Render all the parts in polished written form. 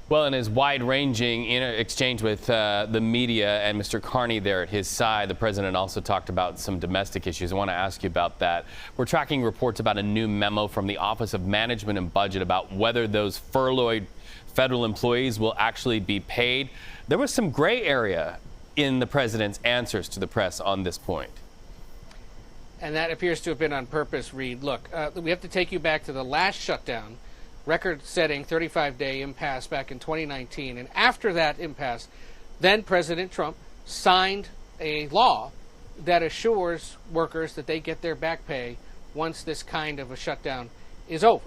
Well, in his wide-ranging exchange with the media and Mr. Carney there at his side, the president also talked about some domestic issues. I want to ask you about that. We're tracking reports about a new memo from the Office of Management and Budget about whether those furloughed federal employees will actually be paid. There was some gray area in the president's answers to the press on this point. And that appears to have been on purpose, Reed. Look, we have to take you back to the last shutdown, record-setting 35-day impasse back in 2019. And after that impasse, then President Trump signed a law that assures workers that they get their back pay once this kind of a shutdown is over.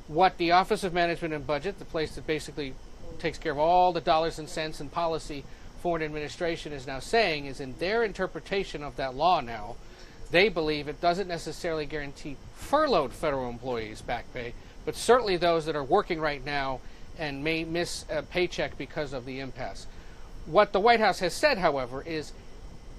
What the Office of Management and Budget, the place that basically takes care of all the dollars and cents and policy foreign administration, is now saying is in their interpretation of that law now, they believe it doesn't necessarily guarantee furloughed federal employees back pay, but certainly those that are working right now and may miss a paycheck because of the impasse. What the White House has said, however, is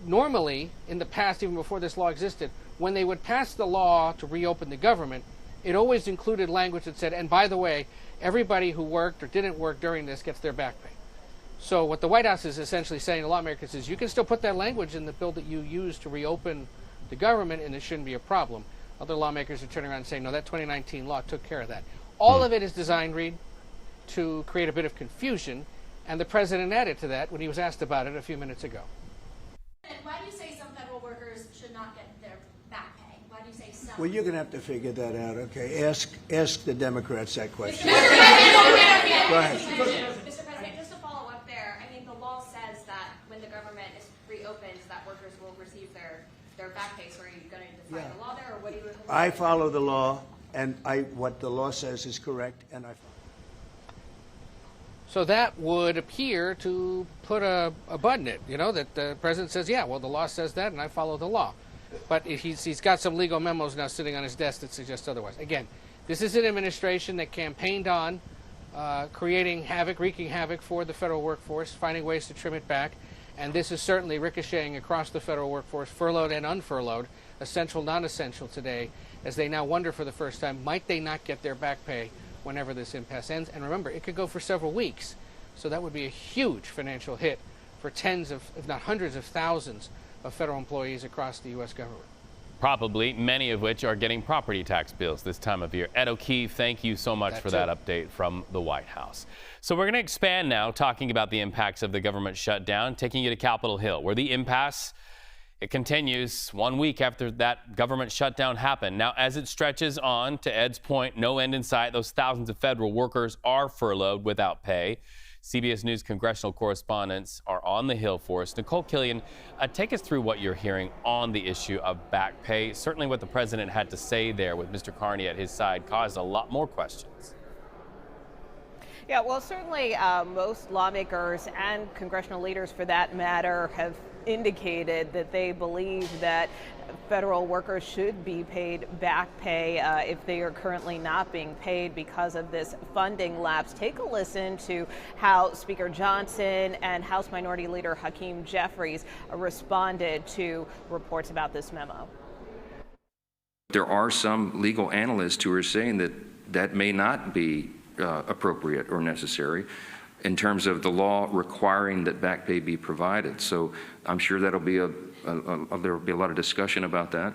normally in the past, even before this law existed, when they would pass the law to reopen the government, it always included language that said, and by the way, everybody who worked or didn't work during this gets their back pay. So what the White House is essentially saying to lawmakers is you can still put that language in the bill that you use to reopen the government and it shouldn't be a problem. Other lawmakers are turning around and saying, no, that 2019 law took care of that. All of it is designed, Reed, to create a bit of confusion, and the president added to that when he was asked about it a few minutes ago. And why do you say some federal workers should not get their back pay? Why do you say some? Well, you're going to have to figure that out, okay? Ask the Democrats that question. Go ahead. Mr. President, just to follow up there, I mean, the law says that when the government is reopened, that workers will receive their back pay. So are you going to define the law there, or what do you? I follow the law, and what the law says is correct, and I follow. So that would appear to put a button in it, you know, that the president says, yeah, well, the law says that, and I follow the law. But he's got some legal memos now sitting on his desk that suggest otherwise. Again, this is an administration that campaigned on creating havoc, wreaking havoc for the federal workforce, finding ways to trim it back. And this is certainly ricocheting across the federal workforce, furloughed and unfurloughed, essential, non-essential today, as they now wonder for the first time, might they not get their back pay whenever this impasse ends? And remember, it could go for several weeks. So that would be a huge financial hit for tens of, if not hundreds of thousands of federal employees across the U.S. government. Probably many of which are getting property tax bills this time of year. Ed O'Keefe, thank you so much for that update from the White House. So we're going to expand now, talking about the impacts of the government shutdown, taking you to Capitol Hill, where the impasse, it continues 1 week after that government shutdown happened. Now, as it stretches on, to Ed's point, no end in sight. Those thousands of federal workers are furloughed without pay. CBS News congressional correspondents are on the Hill for us. Nikole, Killion, take us through what you're hearing on the issue of back pay. Certainly what the president had to say there with Mr. Carney at his side caused a lot more questions. Yeah, well, certainly most lawmakers and congressional leaders, for that matter, have indicated that they believe that federal workers should be paid back pay if they are currently not being paid because of this funding lapse. Take a listen to how Speaker Johnson and House Minority Leader Hakeem Jeffries responded to reports about this memo. There are some legal analysts who are saying that that may not be appropriate or necessary in terms of the law requiring that back pay be provided. So I'm sure that'll be there will be a lot of discussion about that.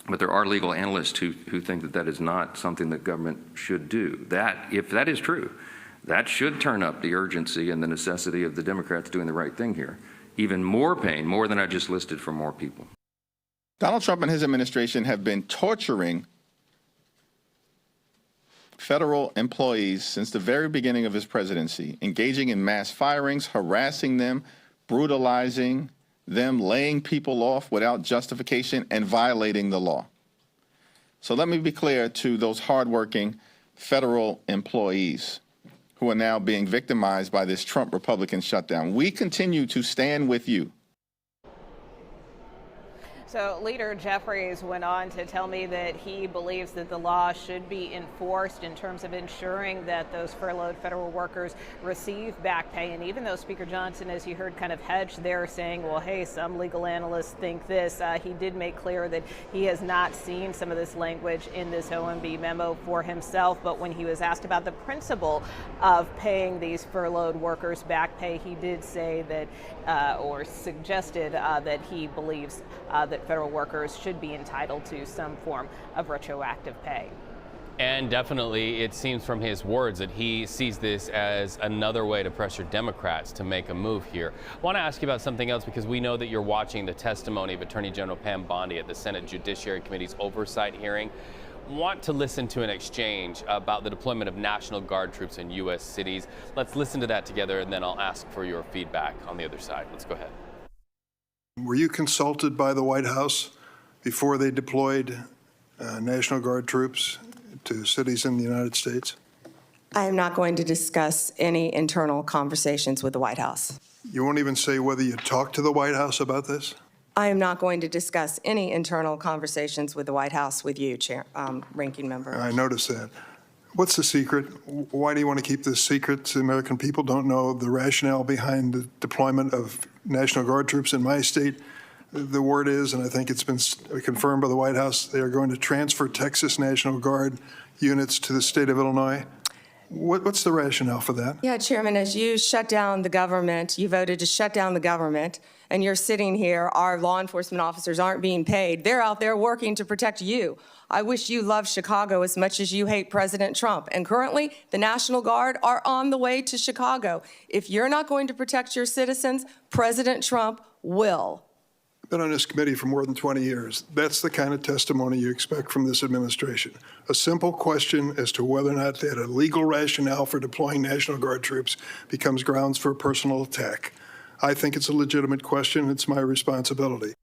But there are legal analysts who think that that is not something that government should do. That, if that is true, that should turn up the urgency and the necessity of the Democrats doing the right thing here. Even more pain, more than I just listed, for more people. Donald Trump and his administration have been torturing federal employees since the very beginning of his presidency, engaging in mass firings, harassing them, brutalizing them, laying people off without justification, and violating the law. So let me be clear to those hardworking federal employees who are now being victimized by this Trump Republican shutdown. We continue to stand with you. So Leader Jeffries went on to tell me that he believes that the law should be enforced in terms of ensuring that those furloughed federal workers receive back pay. And even though Speaker Johnson, as you heard, kind of hedged there saying, well, hey, some legal analysts think this, he did make clear that he has not seen some of this language in this OMB memo for himself. But when he was asked about the principle of paying these furloughed workers back pay, he did say that, or suggested that he believes that federal workers should be entitled to some form of retroactive pay. And definitely, it seems from his words that he sees this as another way to pressure Democrats to make a move here. I want to ask you about something else, because we know that you're watching the testimony of Attorney General Pam Bondi at the Senate Judiciary Committee's oversight hearing. Want to listen to an exchange about the deployment of National Guard troops in U.S. cities. Let's listen to that together, and then I'll ask for your feedback on the other side. Let's go ahead. Were you consulted by the White House before they deployed National Guard troops to cities in the United States? I am not going to discuss any internal conversations with the White House. You won't even say whether you talked to the White House about this? I am not going to discuss any internal conversations with the White House with you, Ranking Member. I noticed that. What's the secret? Why do you want to keep this secret? The American people don't know the rationale behind the deployment of National Guard troops in my state. The word is, and I think it's been confirmed by the White House, they are going to transfer Texas National Guard units to the state of Illinois. What's the rationale for that? Yeah, Chairman, as you shut down the government, you voted to shut down the government, and you're sitting here, our law enforcement officers aren't being paid. They're out there working to protect you. I wish you loved Chicago as much as you hate President Trump. And currently, the National Guard are on the way to Chicago. If you're not going to protect your citizens, President Trump will. I've been on this committee for more than 20 years. That's the kind of testimony you expect from this administration. A simple question as to whether or not they had a legal rationale for deploying National Guard troops becomes grounds for a personal attack. I think it's a legitimate question. It's my responsibility.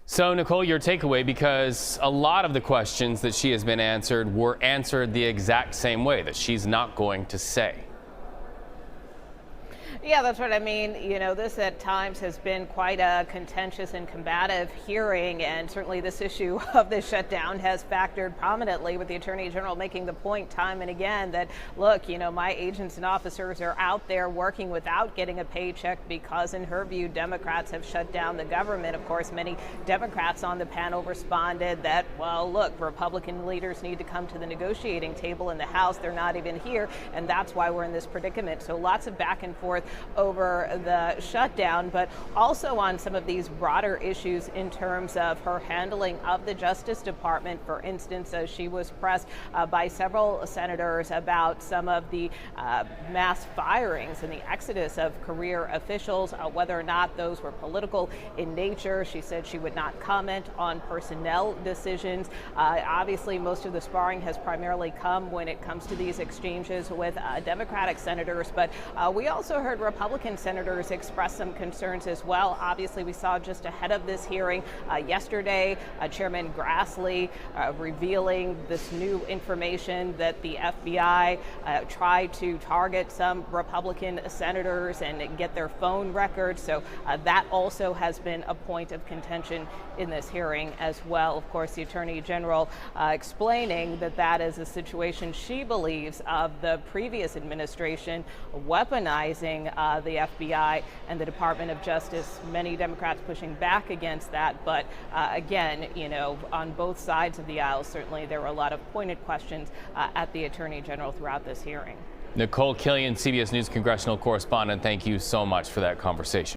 So, Nikole, your takeaway, because a lot of the questions that she has been answered were answered the exact same way, that she's not going to say. Yeah, that's what I mean. You know, this at times has been quite a contentious and combative hearing, and certainly this issue of the shutdown has factored prominently, with the Attorney General making the point time and again that, look, you know, my agents and officers are out there working without getting a paycheck because, in her view, Democrats have shut down the government. Of course, many Democrats on the panel responded that, well, look, Republican leaders need to come to the negotiating table in the House. They're not even here, and that's why we're in this predicament. So lots of back and forth over the shutdown, but also on some of these broader issues in terms of her handling of the Justice Department. For instance, she was pressed by several senators about some of the mass firings and the exodus of career officials, whether or not those were political in nature. She said she would not comment on personnel decisions. Obviously, most of the sparring has primarily come when it comes to these exchanges with Democratic senators, but we also heard Republican senators express some concerns as well. Obviously, we saw just ahead of this hearing yesterday, Chairman Grassley revealing this new information that the FBI tried to target some Republican senators and get their phone records. So that also has been a point of contention in this hearing as well. Of course, the Attorney General explaining that that is a situation she believes of the previous administration weaponizing the FBI and the Department of Justice. Many Democrats pushing back against that. But again, you know, on both sides of the aisle, certainly there were a lot of pointed questions at the Attorney General throughout this hearing. Nikole Killion, CBS News congressional correspondent, thank you so much for that conversation.